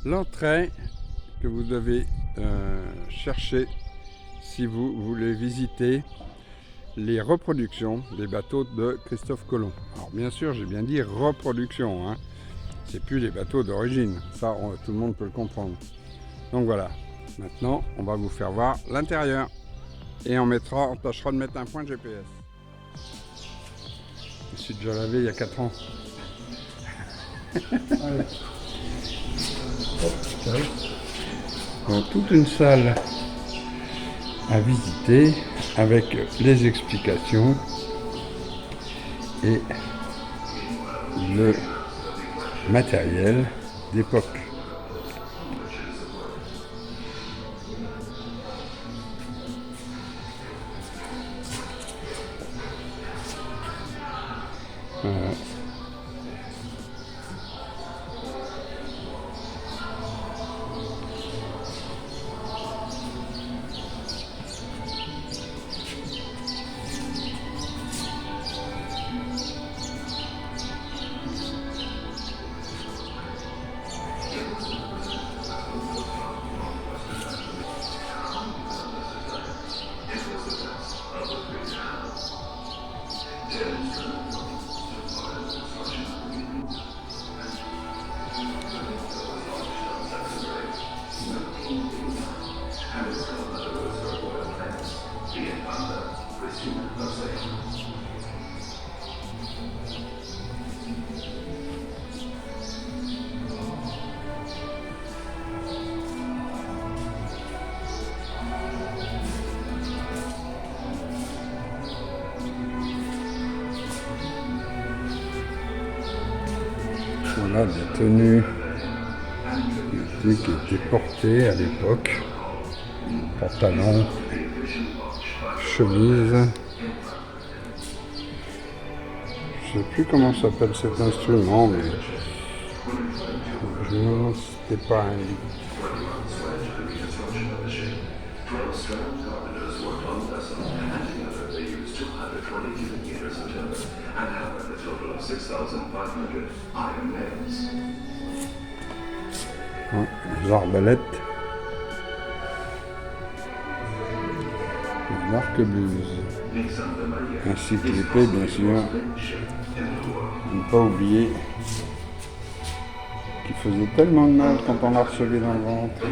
l'entrée que vous devez chercher si vous voulez visiter les reproductions des bateaux de Christophe Colomb. Alors bien sûr, j'ai bien dit reproduction, hein. C'est plus les bateaux d'origine, ça tout le monde peut le comprendre. Donc voilà, maintenant on va vous faire voir l'intérieur et on tâchera de mettre un point de GPS. Je me suis déjà lavé il y a 4 ans. Donc toute une salle à visiter avec les explications et le matériel d'époque. Voilà des tenues qui étaient portées à l'époque. Pantalon, chemise. Je sais plus comment s'appelle cet instrument, mais je me demande si c'était pas un lit. Les arbalètes, les arquebuses, ainsi que l'épée bien sûr. Ne pas oublier qu'il faisait tellement de mal quand on l'a recevé dans le ventre.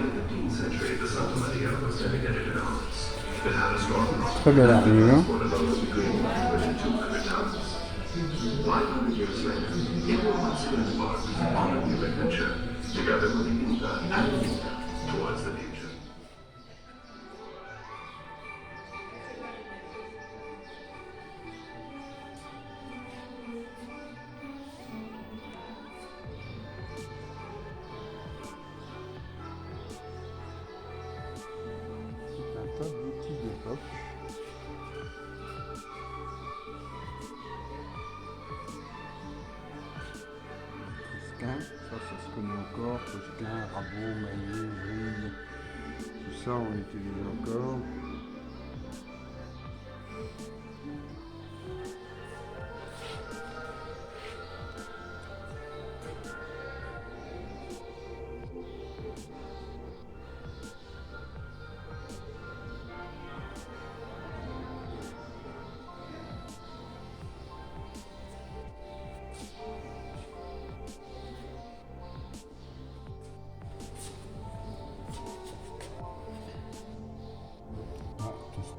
Très belle armure. Un tas d'outils d'époque. Ça se connaît encore, Tosquin, Rabot, Maillet, Vrille, tout ça on utilise encore.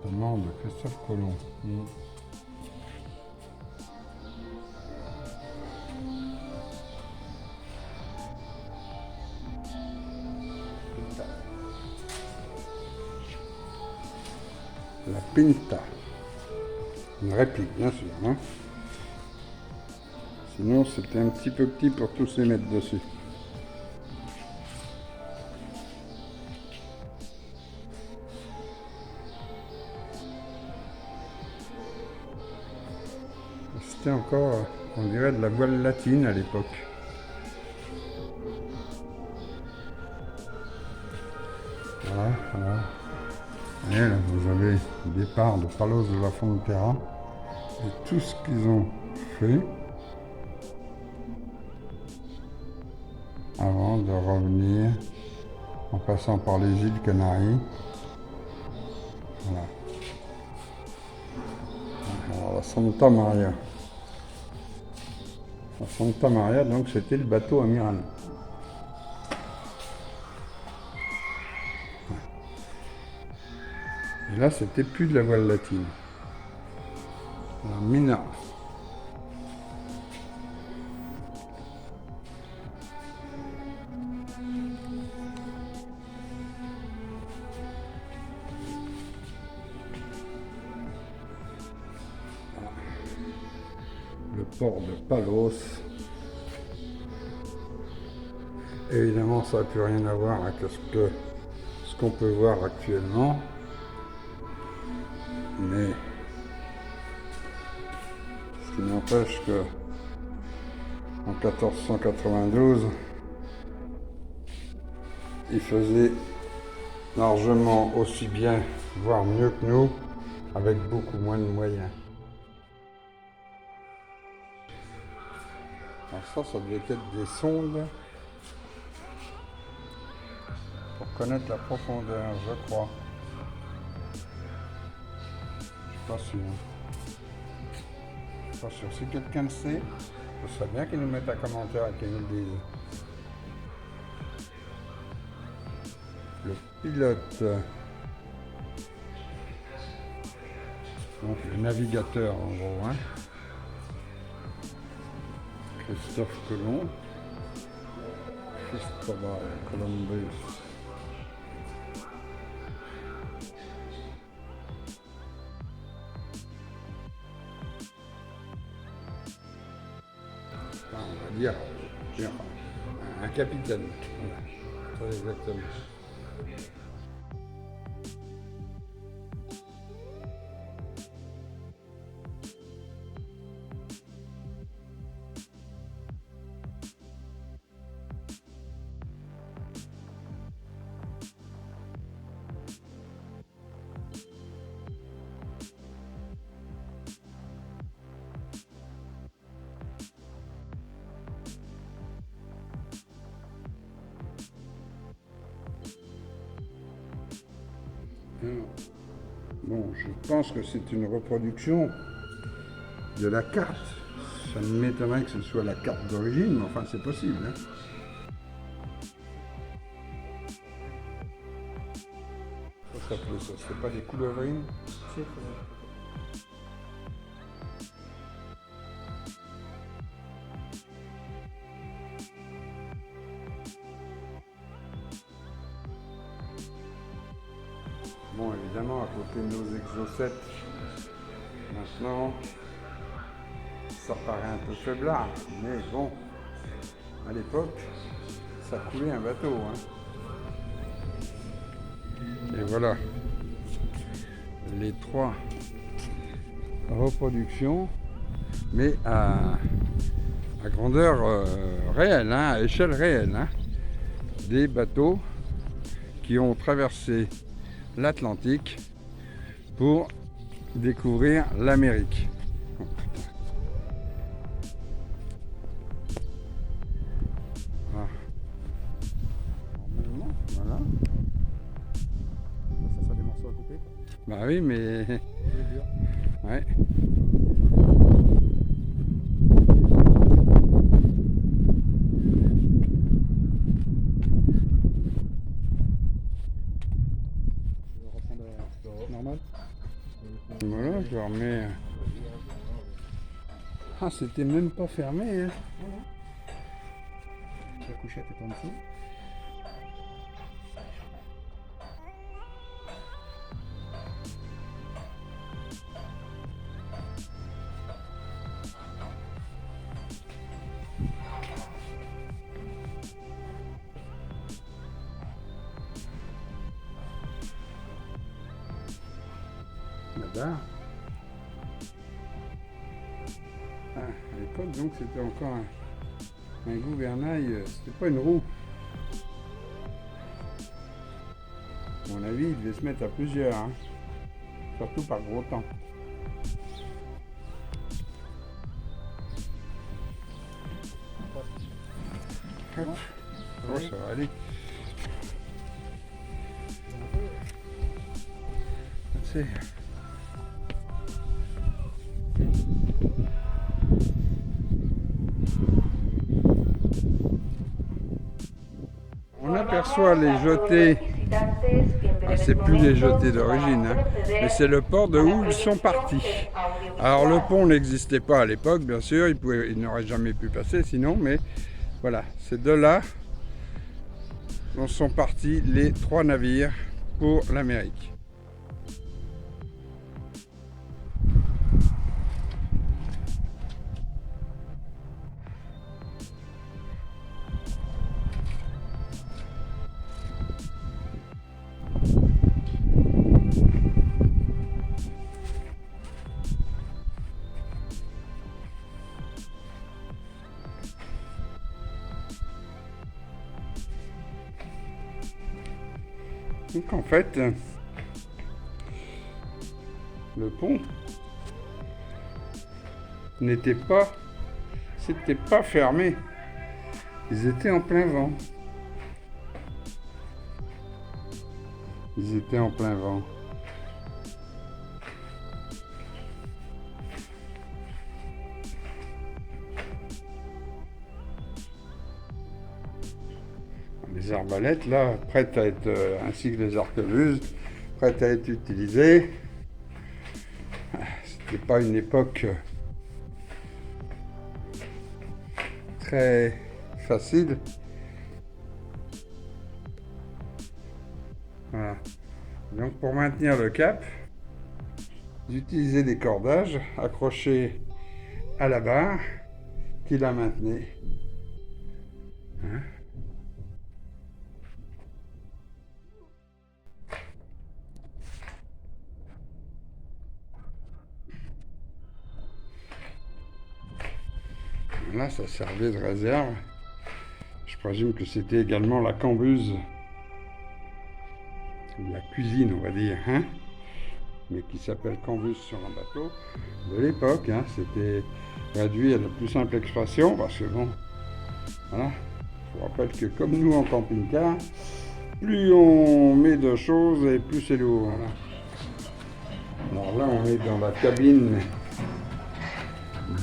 Testament de Christophe Colomb. La Pinta. Une réplique, bien sûr. Hein. Sinon, c'était un petit peu petit pour tous les mettre dessus. C'était encore, on dirait, de la voile latine à l'époque. Voilà, voilà. Et là, vous avez des parts de Palos de la Frontera et tout ce qu'ils ont fait avant de revenir en passant par les îles Canaries. Voilà. Alors, la Santa Maria. La Santa Maria, donc c'était le bateau amiral. Et là, c'était plus de la voile latine. La Mina. Le port de Palos. Évidemment, ça n'a plus rien à voir avec ce qu'on peut voir actuellement. Mais ce qui n'empêche que en 1492, il faisait largement aussi bien, voire mieux que nous, avec beaucoup moins de moyens. Alors ça devait être des sondes pour connaître la profondeur, je crois. Je suis pas sûr. Si quelqu'un le sait, ce serait bien qu'il nous mette un commentaire et qu'il nous le dise. Le pilote, donc le navigateur en gros, hein. Christophe Colomb, Christopher Columbus. On va dire un capitaine, voilà, très exactement. Bon, je pense que c'est une reproduction de la carte. Ça m'étonnerait que ce soit la carte d'origine, mais enfin c'est possible. Hein. Ça s'appelait ça, c'est pas des coulevrines? Bon, évidemment, à côté de nos exocètes, maintenant, ça paraît un peu faiblard, mais bon, à l'époque, ça coulait un bateau. Hein. Et voilà, les trois reproductions, mais à grandeur réelle, hein, à échelle réelle, hein, des bateaux qui ont traversé l'Atlantique pour découvrir l'Amérique. Oh, ah. Normalement, voilà. Ça sera des morceaux à couper. Bah oui, mais... Ouais. Normal. Voilà, je remets... Ah, c'était même pas fermé, hein. La couchette est en dessous. Là-bas. Ah, à l'époque, donc, c'était encore un gouvernail, c'était pas une roue. À mon avis, il devait se mettre à plusieurs, hein. Surtout par gros temps. Hop. Oh, ça va aller. C'est... On aperçoit les jetées, c'est plus les jetées d'origine, hein, mais c'est le port de où ils sont partis. Alors le pont n'existait pas à l'époque, bien sûr, il n'aurait jamais pu passer sinon, mais voilà, c'est de là dont sont partis les 3 navires pour l'Amérique. Donc en fait, le pont c'était pas fermé. Ils étaient en plein vent. Ils étaient en plein vent. Les arbalètes là, prêtes à être, ainsi que les arquebuses, prêtes à être utilisées. C'était pas une époque très facile. Voilà. Donc pour maintenir le cap, j'utilisais des cordages accrochés à la barre qui la maintenait. Hein? Là, ça servait de réserve. Je présume que c'était également la cambuse de la cuisine, on va dire, hein, mais qui s'appelle cambuse sur un bateau de l'époque. Hein. C'était réduit à la plus simple expression parce que bon, voilà. Je vous rappelle que comme nous en camping-car, plus on met de choses et plus c'est lourd. Voilà. Alors là, on est dans la cabine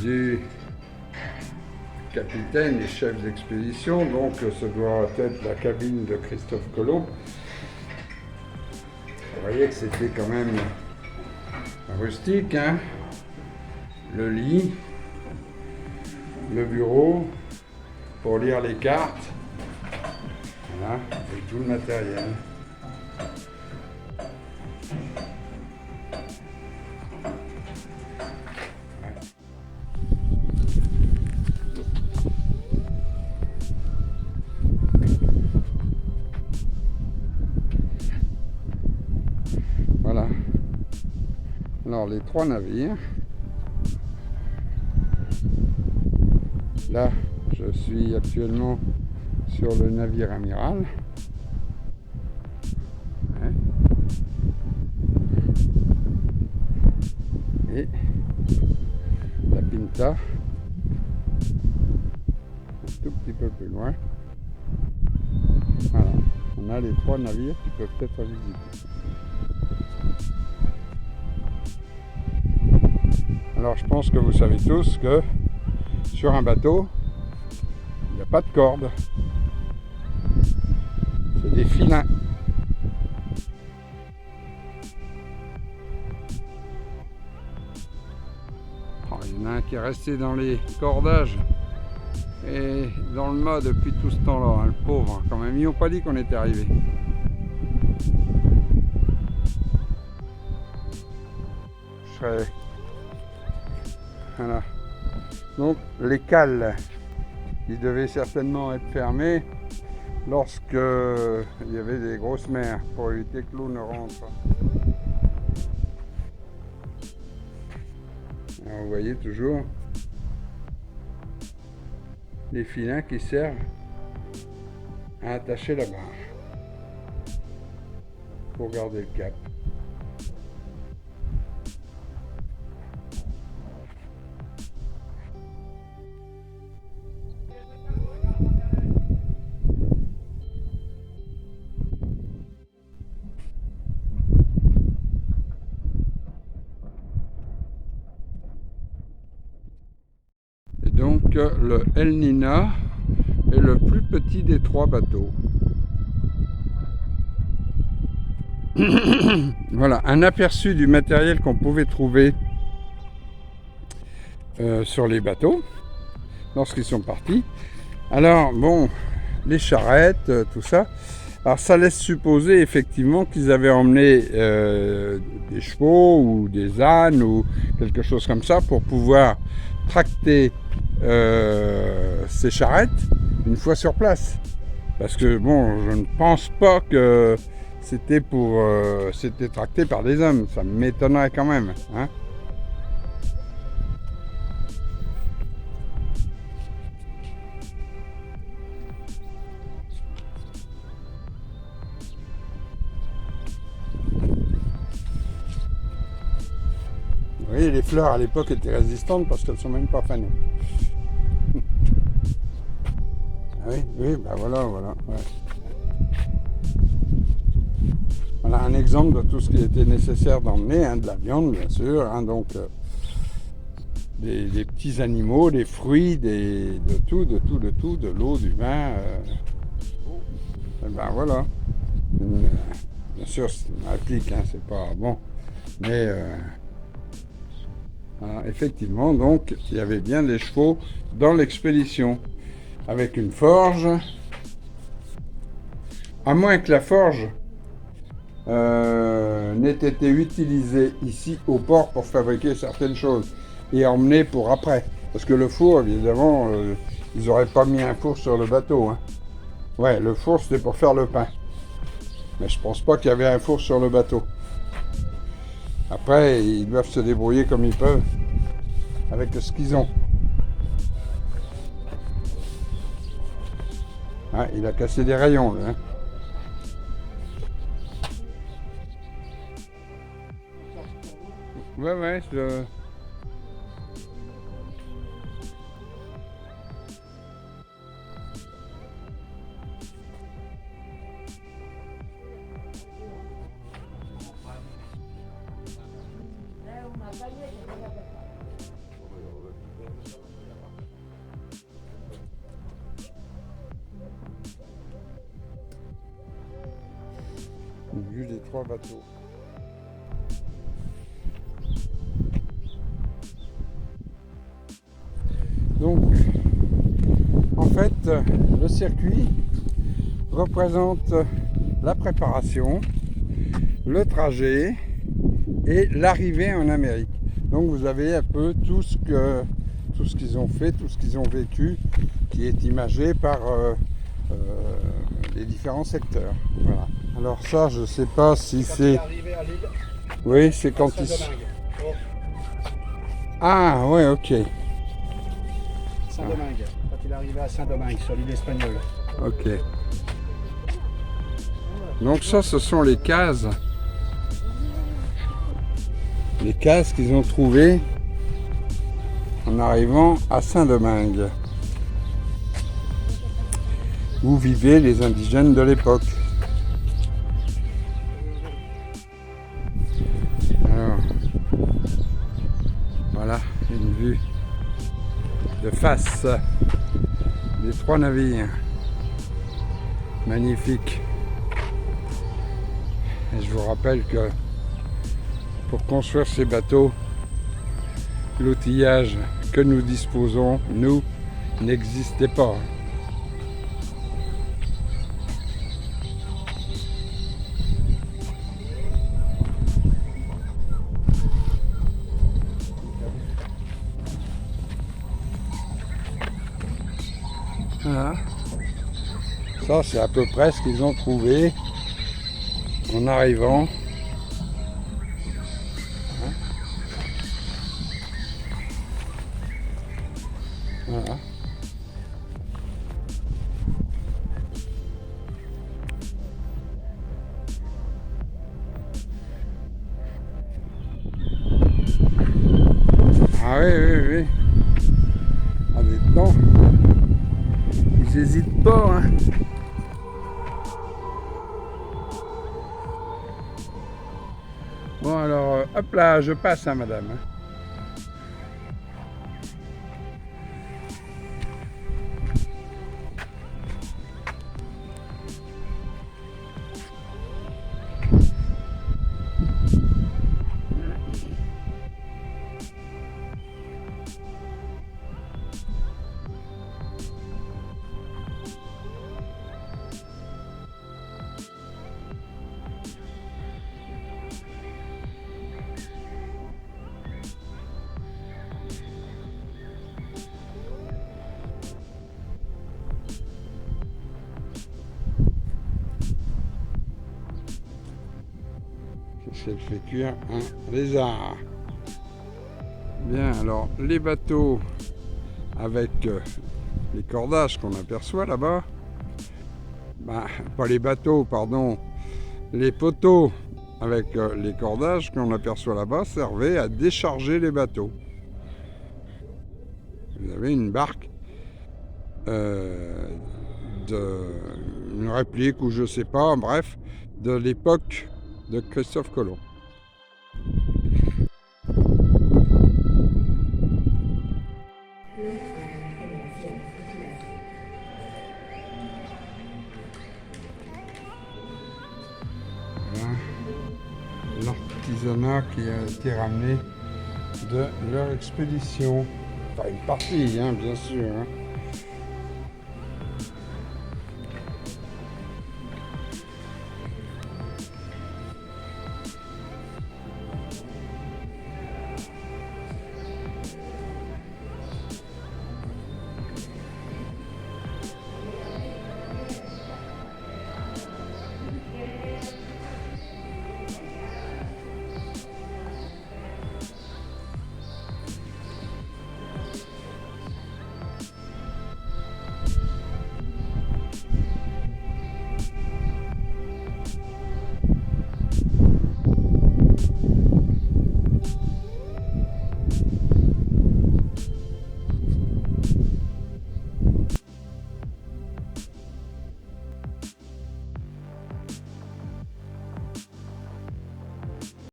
du capitaine et chef d'expédition, donc ce doit être la cabine de Christophe Colomb. Vous voyez que c'était quand même rustique, hein, le lit, le bureau pour lire les cartes, voilà, et tout le matériel. Voilà. Alors les 3 navires. Là, je suis actuellement sur le navire amiral. Ouais. Et la Pinta, un tout petit peu plus loin. Voilà, on a les 3 navires qui peuvent être visités. Alors je pense que vous savez tous que sur un bateau, il n'y a pas de corde. C'est des filins. Oh, il y en a un qui est resté dans les cordages et dans le mât depuis tout ce temps-là, hein, le pauvre, quand même. Ils n'ont pas dit qu'on était arrivé. Je serais... Voilà. Donc les cales, ils devaient certainement être fermés lorsque il y avait des grosses mers pour éviter que l'eau ne rentre. Alors, vous voyez toujours les filins qui servent à attacher la barre pour garder le cap. Donc le El Nina est le plus petit des 3 bateaux. Voilà, un aperçu du matériel qu'on pouvait trouver sur les bateaux lorsqu'ils sont partis. Alors bon, les charrettes, tout ça. Alors ça laisse supposer effectivement qu'ils avaient emmené des chevaux ou des ânes ou quelque chose comme ça pour pouvoir tracter ces charrettes une fois sur place. Parce que bon, je ne pense pas que c'était tracté par des hommes, ça m'étonnerait quand même, hein. Vous voyez, les fleurs à l'époque étaient résistantes parce qu'elles ne sont même pas fanées. Ah oui, oui, ben voilà. Ouais. Voilà un exemple de tout ce qui était nécessaire d'emmener, hein, de la viande bien sûr, hein, donc des petits animaux, des fruits, de tout, de l'eau, du vin. Et ben voilà. Bien sûr, c'est une réplique, hein, c'est pas bon, mais voilà, effectivement, donc il y avait bien des chevaux dans l'expédition, avec une forge, à moins que la forge n'ait été utilisée ici au port pour fabriquer certaines choses et emmenée pour après. Parce que le four, évidemment, ils n'auraient pas mis un four sur le bateau, hein. Ouais, le four c'était pour faire le pain. Mais je pense pas qu'il y avait un four sur le bateau. Après, ils doivent se débrouiller comme ils peuvent avec ce qu'ils ont. Ah, il a cassé des rayons, là, hein. Ouais, je... Une vue des 3 bateaux. Donc, en fait, le circuit représente la préparation, le trajet et l'arrivée en Amérique. Donc vous avez un peu tout ce qu'ils ont fait, tout ce qu'ils ont vécu, qui est imagé par les différents secteurs. Voilà. Alors ça, je ne sais pas si c'est... Oui, c'est quand ils... Ah, ouais, ok. Saint-Domingue, quand il est arrivé à Saint-Domingue, sur l'île espagnole. Ok. Donc ça, ce sont les cases. Les cases qu'ils ont trouvées en arrivant à Saint-Domingue, où vivaient les indigènes de l'époque. Alors, voilà une vue de face des 3 navires. Magnifique. Et je vous rappelle que pour construire ces bateaux, l'outillage que nous disposons, nous, n'existait pas. Voilà. Ça, c'est à peu près ce qu'ils ont trouvé en arrivant. Voilà. Ah oui. Ah, des temps. Ils n'hésitent pas, hein. Bon alors, hop là, je passe, hein, madame. parce qu'elle fait cuire un lézard. Bien, alors les bateaux avec les cordages qu'on aperçoit là-bas, pas les bateaux, pardon, les poteaux avec les cordages qu'on aperçoit là-bas servaient à décharger les bateaux. Vous avez une barque, une réplique ou je sais pas, bref, de l'époque de Christophe Colomb. Voilà l'artisanat qui a été ramené de leur expédition. Enfin, une partie, bien sûr.